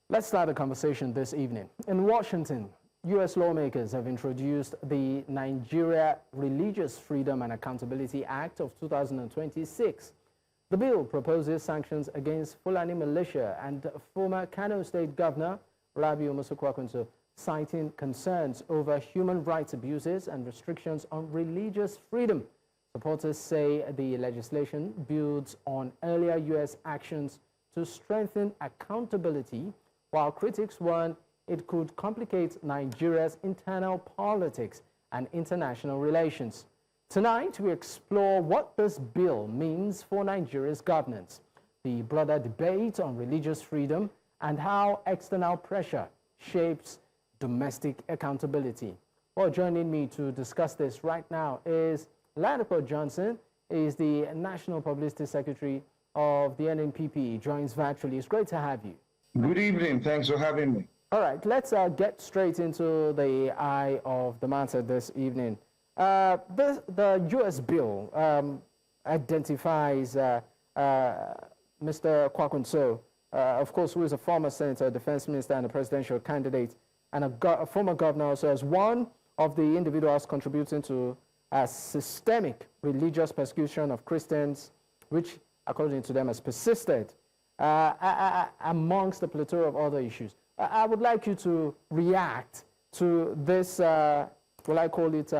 Let's start the conversation this evening. In Washington, U.S. lawmakers have introduced the Nigeria Religious Freedom and Accountability Act of 2026. The bill proposes sanctions against Fulani militia and former Kano State Governor Rabiu Kwankwaso, citing concerns over human rights abuses and restrictions on religious freedom. Supporters say the legislation builds on earlier U.S. actions to strengthen accountability, while critics warn it could complicate Nigeria's internal politics and international relations. Tonight, we explore what this bill means for Nigeria's governance, the broader debate on religious freedom, and how external pressure shapes domestic accountability. Well, joining me to discuss this right now is Ladipo Johnson, is the National Publicity Secretary of the NNPP, joins virtually. It's great to have you. Good evening. Thanks for having me. All right, let's get straight into the eye of the matter this evening. The U.S. bill identifies Mr. Kwankwaso, of course, who is a former senator, defense minister, and a presidential candidate, and a former governor also, as one of the individuals contributing to systemic religious persecution of Christians, which, according to them, has persisted amongst the plethora of other issues. I would like you to react to this, will I call it,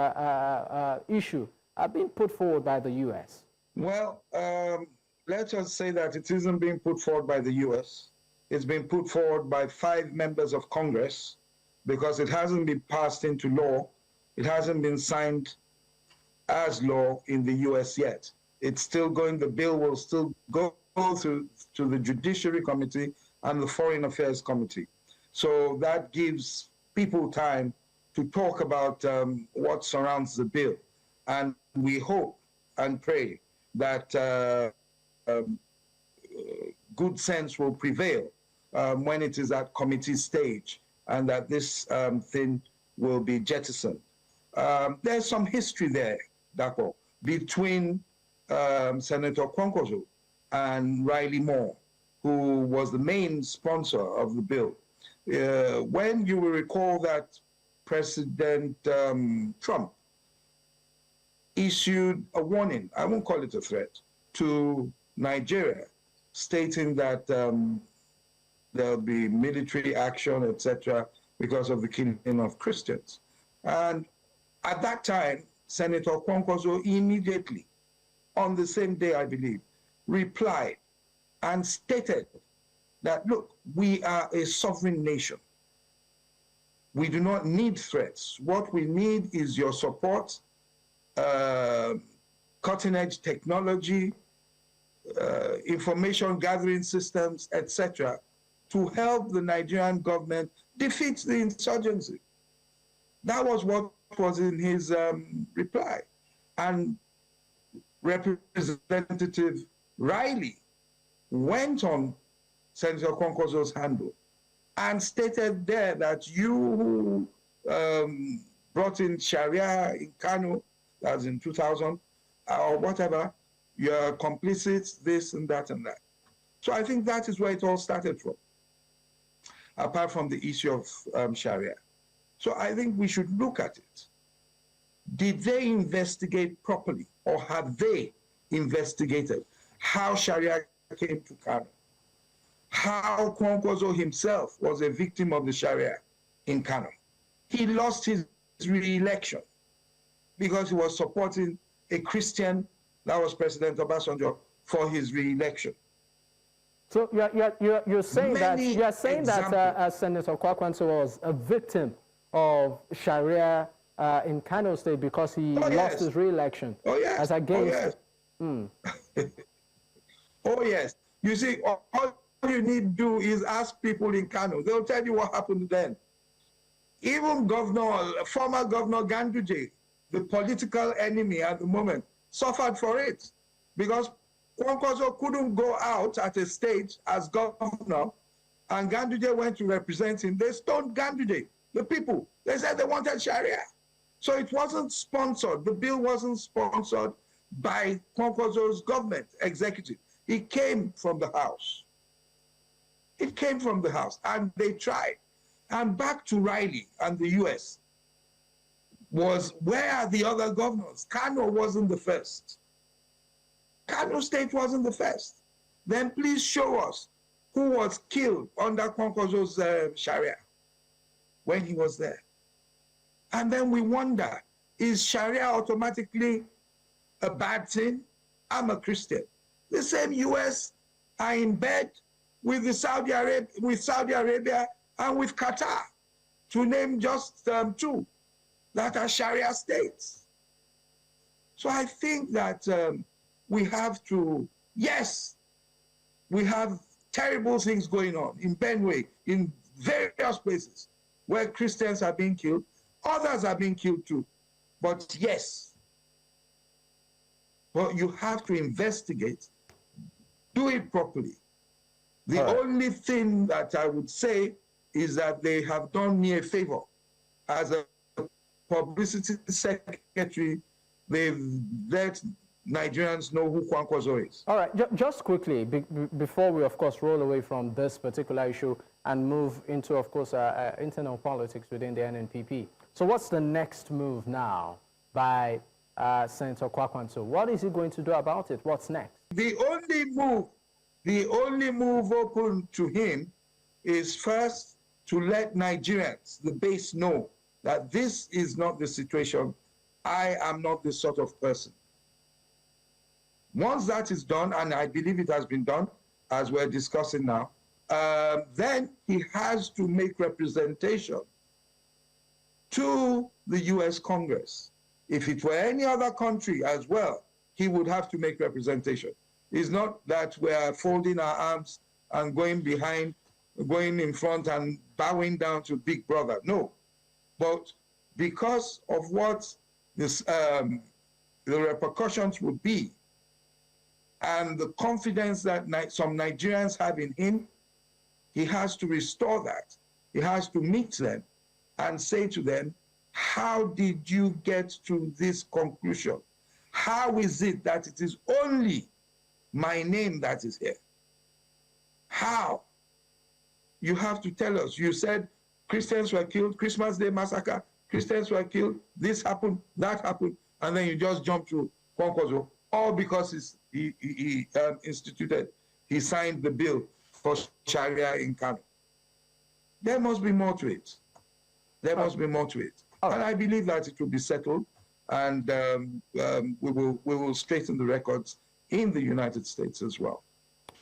issue being put forward by the U.S. Well, let us say that it isn't being put forward by the U.S. It's been put forward by 5 members of Congress because it hasn't been passed into law. It hasn't been signed as law in the U.S. yet. It's still going, the bill will still go through to the Judiciary Committee and the Foreign Affairs Committee. So that gives people time to talk about what surrounds the bill. And we hope and pray that good sense will prevail when it is at committee stage, and that this thing will be jettisoned. There's some history there, Dapo, between Senator Kwankwaso and Riley Moore, who was the main sponsor of the bill. When you will recall that President Trump issued a warning, I won't call it a threat, to Nigeria, stating that there'll be military action, etc., because of the killing of Christians. And at that time, Senator Kwankwaso immediately, on the same day, I believe, replied and stated that, look, we are a sovereign nation. We do not need threats. What we need is your support, cutting-edge technology, information gathering systems, etc., to help the Nigerian government defeat the insurgency. That was what was in his reply. And Representative Riley went on Senator Kwankwaso's handle and stated there that you who brought in Sharia in Kano, that was in 2000, or whatever, you're complicit, this and that and that. So I think that is where it all started from, apart from the issue of Sharia. So I think we should look at it. Did they investigate properly, or have they investigated how Sharia came to Kano? How Kwankwaso himself was a victim of the Sharia in Kano? He lost his re-election because he was supporting a Christian, that was President Obasanjo, for his re-election. So you're saying that Senator Kwankwaso was a victim of Sharia in Kano State because he lost his re-election. Oh yes. As against. Oh yes. Oh yes. You see, all you need to do is ask people in Kano. They'll tell you what happened then. Even former Governor Ganduje, the political enemy at the moment, suffered for it because Kwankwaso couldn't go out at a stage as governor, and Ganduje went to represent him. They stoned Ganduje, the people. They said they wanted Sharia. So it wasn't sponsored. The bill wasn't sponsored by Kwankwaso's government executive. It came from the House. It came from the House, and they tried. And back to Riley and the US was, where are the other governors? Kano wasn't the first. Kano State wasn't the first. Then please show us who was killed under Kwankwaso's Sharia when he was there. And then we wonder, is Sharia automatically a bad thing? I'm a Christian. The same US are in bed with the Saudi Arabia and with Qatar, to name just two that are Sharia states. So I think that we have to, yes, we have terrible things going on in Benue, in various places where Christians are being killed, others are being killed too. But yes, well, you have to investigate, do it properly. The only thing that I would say is that they have done me a favor. As a publicity secretary, they've let Nigerians know who Kwankwaso is. All right, just quickly, before we, of course, roll away from this particular issue and move into, of course, internal politics within the NNPP. So what's the next move now by Senator Kwankwaso? What is he going to do about it? What's next? The only move open to him is first to let Nigerians, the base, know that this is not the situation. I am not this sort of person. Once that is done, and I believe it has been done, as we're discussing now, then he has to make representation to the US Congress. If it were any other country as well, he would have to make representation. It's not that we're folding our arms and going behind, going in front and bowing down to Big Brother. No. But because of what this, the repercussions would be, and the confidence that some Nigerians have in him, he has to restore that. He has to meet them and say to them, how did you get to this conclusion? How is it that it is only my name that is here? How? You have to tell us. You said Christians were killed, Christmas Day massacre, Christians were killed, this happened, that happened, and then you just jump to Kwankwaso, all because he signed the bill for Sharia in Kano. There must be more to it. There must be more to it. And I believe that it will be settled, and we will straighten the records in the United States as well.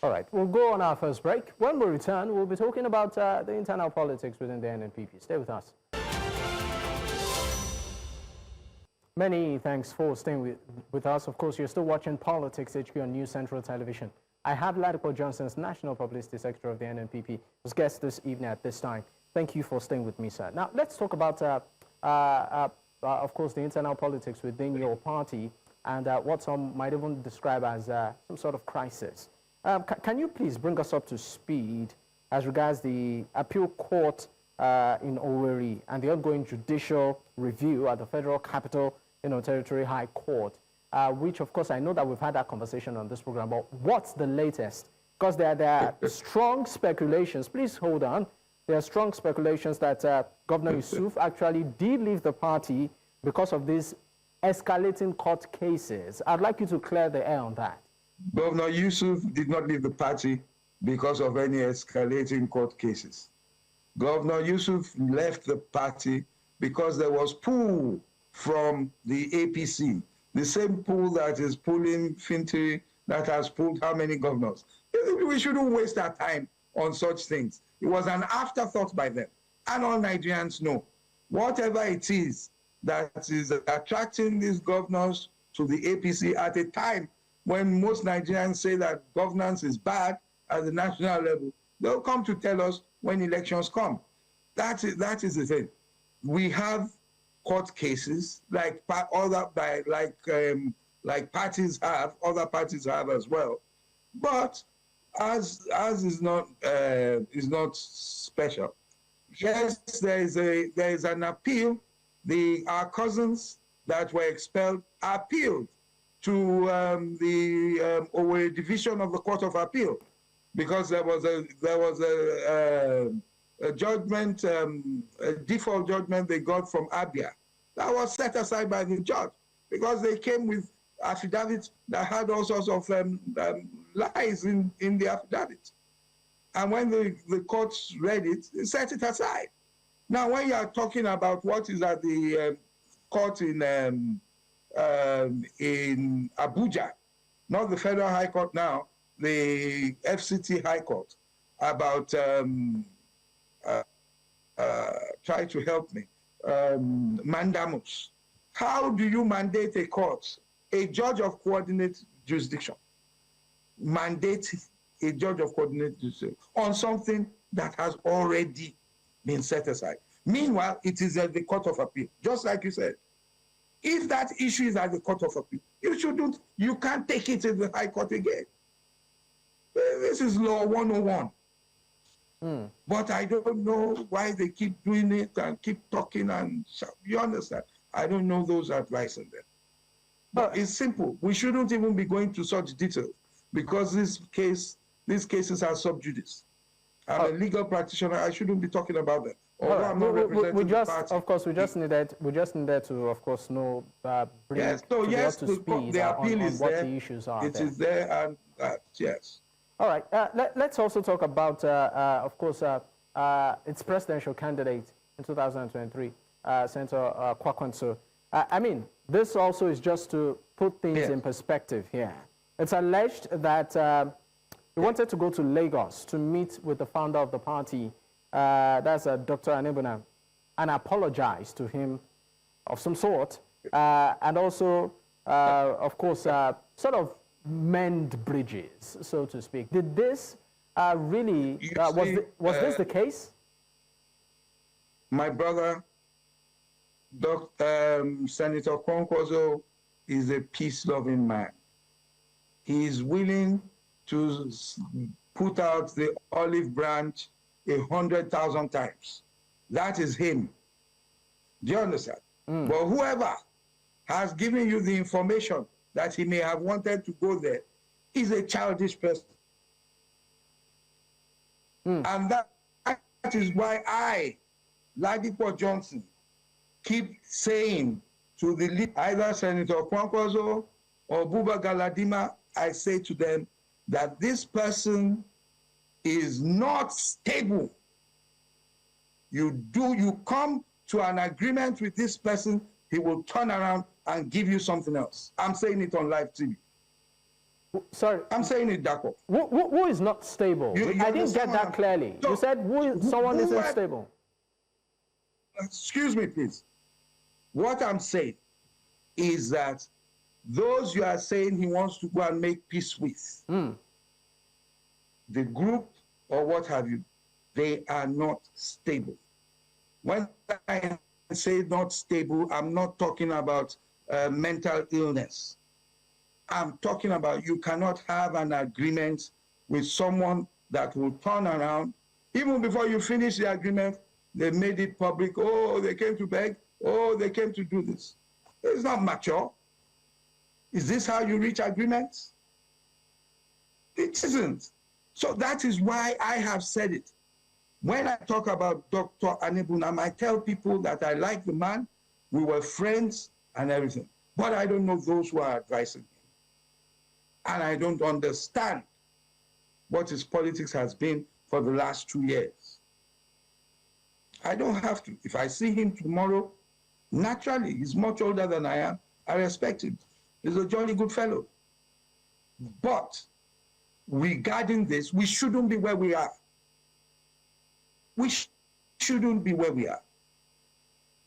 All right, we'll go on our first break. When we return, we'll be talking about the internal politics within the NNPP. Stay with us. Many thanks for staying with us. Of course, you're still watching Politics HQ on News Central Television. I have Ladipo Johnson's National Publicity Secretary of the NNPP as guest this evening at this time. Thank you for staying with me, sir. Now, let's talk about, of course, the internal politics within your party and what some might even describe as some sort of crisis. Can you please bring us up to speed as regards the appeal court in Owerri and the ongoing judicial review at the Federal Capital Territory High Court, which, of course, I know that we've had that conversation on this program, but what's the latest? Because there are strong speculations. Please hold on. There are strong speculations that Governor Yusuf actually did leave the party because of these escalating court cases. I'd like you to clear the air on that. Governor Yusuf did not leave the party because of any escalating court cases. Governor Yusuf left the party because there was pull from the APC, the same pool that is pulling Fintiri, that has pulled how many governors? We shouldn't waste our time on such things. It was an afterthought by them. And all Nigerians know, whatever it is that is attracting these governors to the APC at a time when most Nigerians say that governance is bad at the national level, they'll come to tell us when elections come. That is the thing. We have court cases like other parties have, other parties have as well. But as is not special. Yes, there is an appeal. Our cousins that were expelled appealed to the Owerri Division of the Court of Appeal. because there was a judgment, a default judgment they got from Abia that was set aside by the judge because they came with affidavits that had all sorts of lies in the affidavit. And when the courts read it, they set it aside. Now, when you are talking about what is at the court in Abuja, not the Federal High Court now, the FCT High Court, about, try to help me, mandamus. How do you mandate a court, a judge of coordinate jurisdiction, mandate a judge of coordinate jurisdiction on something that has already been set aside? Meanwhile, it is at the Court of Appeal, just like you said. If that issue is at the Court of Appeal, you can't take it to the High Court again. This is law 101. But I don't know why they keep doing it and keep talking and you understand. I don't know those advising them. But it's simple. We shouldn't even be going to such detail because these cases are sub judice. I'm a legal practitioner. I shouldn't be talking about them. Although I'm not representing the party. Of course, we just needed to, of course, know, bring yes. So yes, to speed the appeal on is what there. the issues are. It is there, and yes. All right. Let's also talk about, of course, its presidential candidate in 2023, Senator Kwankwaso. I mean, this also is just to put things in perspective here. It's alleged that he wanted to go to Lagos to meet with the founder of the party, that's Dr. Anebuna, and apologize to him of some sort, and also, of course, sort of mend bridges, so to speak. Did this really, was this the case? My brother, Senator Kwankwaso, is a peace-loving man. He is willing to put out the olive branch 100,000 times. That is him. Do you understand? But whoever has given you the information that he may have wanted to go there is a childish person. And that is why I, Ladipo Johnson, keep saying to the either Senator Kwankwaso or Buba Galadima, I say to them that this person is not stable. You come to an agreement with this person, he will turn around and give you something else. I'm saying it on live TV. Sorry. I'm saying it, Dako. Who is not stable? I didn't get that clearly. So, you said someone isn't stable. Excuse me, please. What I'm saying is that those you are saying he wants to go and make peace with, the group or what have you, they are not stable. When I say not stable, I'm not talking about mental illness. I'm talking about you cannot have an agreement with someone that will turn around. Even before you finish the agreement, they made it public. Oh, they came to beg. Oh, they came to do this. It's not mature. Is this how you reach agreements? It isn't. So that is why I have said it. When I talk about Dr. Anebuna, I tell people that I like the man, we were friends and everything. But I don't know those who are advising him. And I don't understand what his politics has been for the last 2 years. I don't have to. If I see him tomorrow, naturally, he's much older than I am. I respect him. He's a jolly good fellow. But regarding this, we shouldn't be where we are. We shouldn't be where we are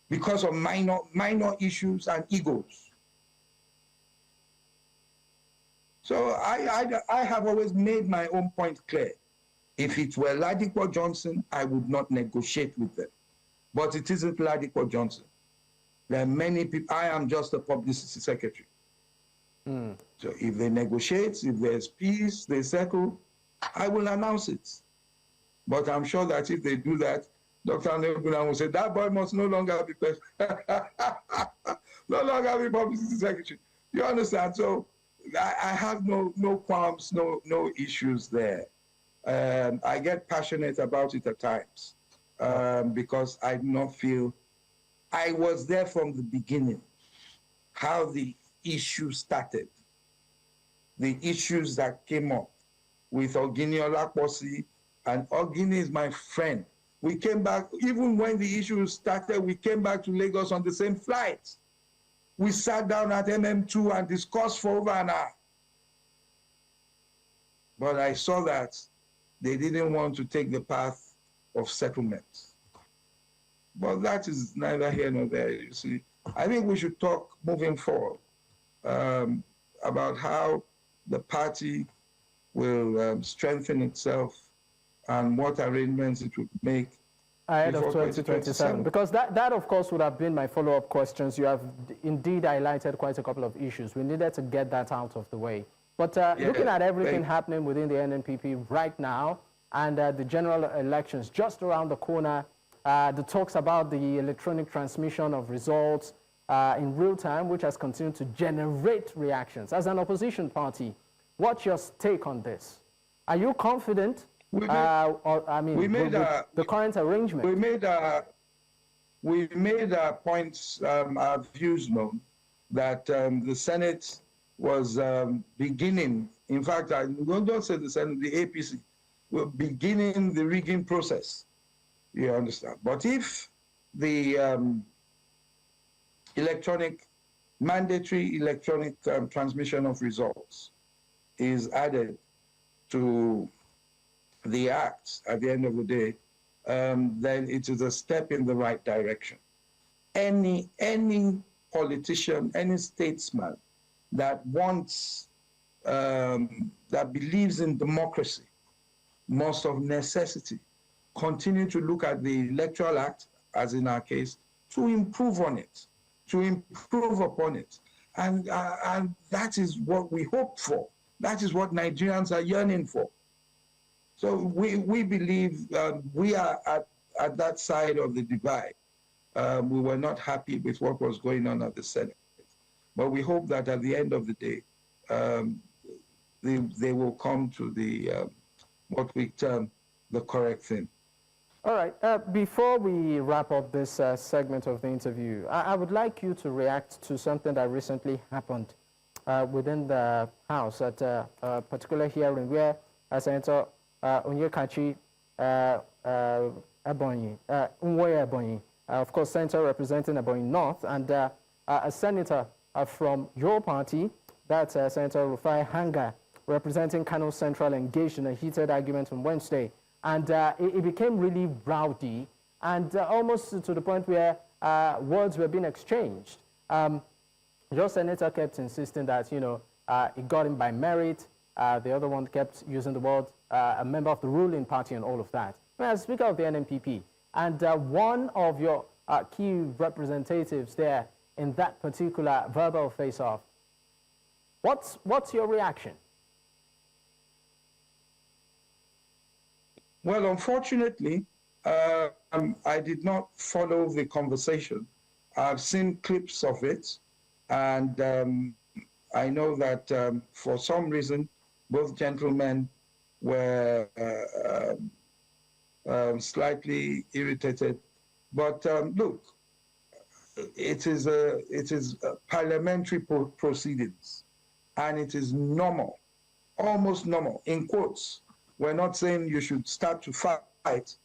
because of minor issues and egos. So I have always made my own point clear. If it were Ladipo Johnson, I would not negotiate with them. But it isn't Ladipo Johnson. There are many people. I am just a publicity secretary. So if they negotiate, if there's peace, they settle, I will announce it. But I'm sure that if they do that, Dr. Anebuna will say, that boy must no longer be no longer be publicity secretary. You understand? So I have no qualms, no issues there. I get passionate about it at times because I do not feel I was there from the beginning, how the issue started, the issues that came up with Ogini Olaposi, and Ogini is my friend. We came back, even when the issue started, we came back to Lagos on the same flight. We sat down at MM2 and discussed for over an hour. But I saw that they didn't want to take the path of settlement. But that is neither here nor there, you see. I think we should talk moving forward about how the party will strengthen itself and what arrangements it would make ahead of 2027. Because that, of course, would have been my follow-up questions. You have indeed highlighted quite a couple of issues. We needed to get that out of the way. But looking at everything happening within the NNPP right now and the general elections just around the corner, the talks about the electronic transmission of results in real time, which has continued to generate reactions. As an opposition party, what's your take on this? Are you confident? The current arrangement. We made our points, our views known that the Senate was beginning. In fact, I don't say the Senate, the APC were beginning the rigging process. You understand? But if the mandatory electronic transmission of results is added to the act at the end of the day, then it is a step in the right direction. Any politician, any statesman that wants, that believes in democracy must of necessity continue to look at the Electoral Act, as in our case, to improve on it, to improve upon it. And that is what we hope for. That is what Nigerians are yearning for. So we believe we are at that side of the divide. We were not happy with what was going on at the Senate. But we hope that at the end of the day, they will come to the what we term the correct thing. All right. Before we wrap up this segment of the interview, I would like you to react to something that recently happened within the House at a particular hearing where Senator Onyekachi Ebonyi, Nwoye Ebonyi, of course, Senator representing Ebonyi North, and a senator from your party, that's Senator Rufai Hanga, representing Kano Central, engaged in a heated argument on Wednesday. And it became really rowdy and almost to the point where words were being exchanged. Your senator kept insisting that, you know, it got him by merit. The other one kept using the word a member of the ruling party and all of that. As Speaker of the NNPP, and one of your key representatives there in that particular verbal face-off, what's your reaction? Well, unfortunately, I did not follow the conversation. I've seen clips of it, and I know that for some reason, both gentlemen were slightly irritated. But look, it is parliamentary proceedings, and it is normal, almost normal, in quotes. We're not saying you should start to fight.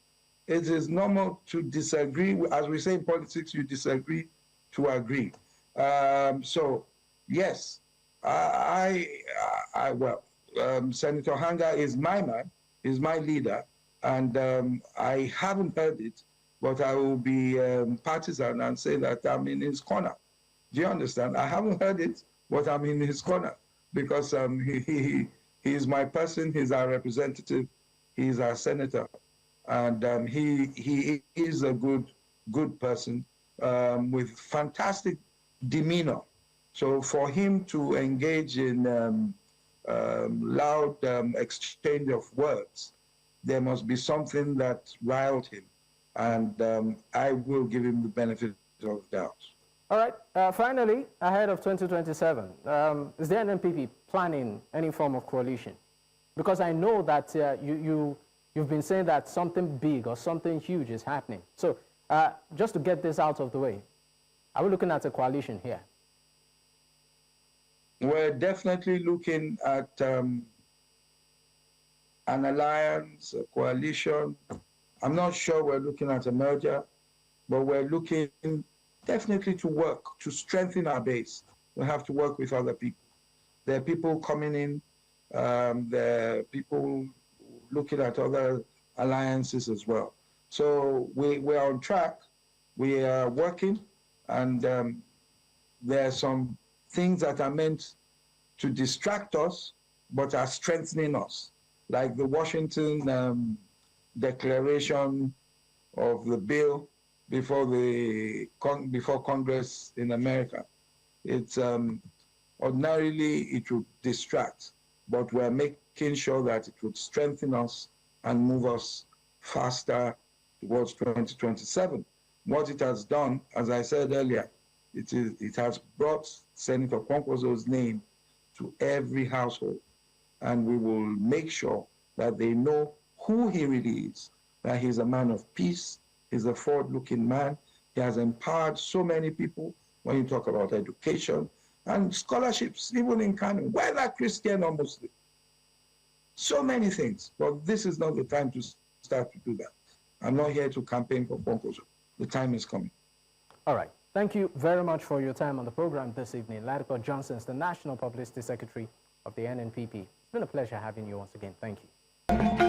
It is normal to disagree. As we say in politics, you disagree to agree. So, yes, Senator Hanga is my man, is my leader, and I haven't heard it, but I will be partisan and say that I'm in his corner. Do you understand? I haven't heard it, but I'm in his corner because he is my person, he's our representative, he's our senator, and he is a good person with fantastic demeanor. So for him to engage in loud exchange of words, there must be something that riled him, and I will give him the benefit of the doubt. All right. Finally, ahead of 2027, is the NNPP planning any form of coalition? Because I know that you've been saying that something big or something huge is happening. So just to get this out of the way, are we looking at a coalition here? We're definitely looking at an alliance, a coalition. I'm not sure we're looking at a merger, but we're looking definitely to work, to strengthen our base. We have to work with other people. There are people coming in, there are people looking at other alliances as well. So we're on track, we are working, and there are some things that are meant to distract us, but are strengthening us, like the Washington declaration of the bill before Congress in America. It's ordinarily it would distract, but we're making sure that it would strengthen us and move us faster towards 2027. What it has done, as I said earlier, it has brought Senator Kwankwaso's name to every household, and we will make sure that they know who he really is, that he's a man of peace, he's a forward-looking man, he has empowered so many people when you talk about education and scholarships, even in Kano, whether Christian or Muslim. So many things, but this is not the time to start to do that. I'm not here to campaign for Kwankwaso. The time is coming. All right. Thank you very much for your time on the program this evening. Ladipo Johnson is the National Publicity Secretary of the NNPP. It's been a pleasure having you once again. Thank you.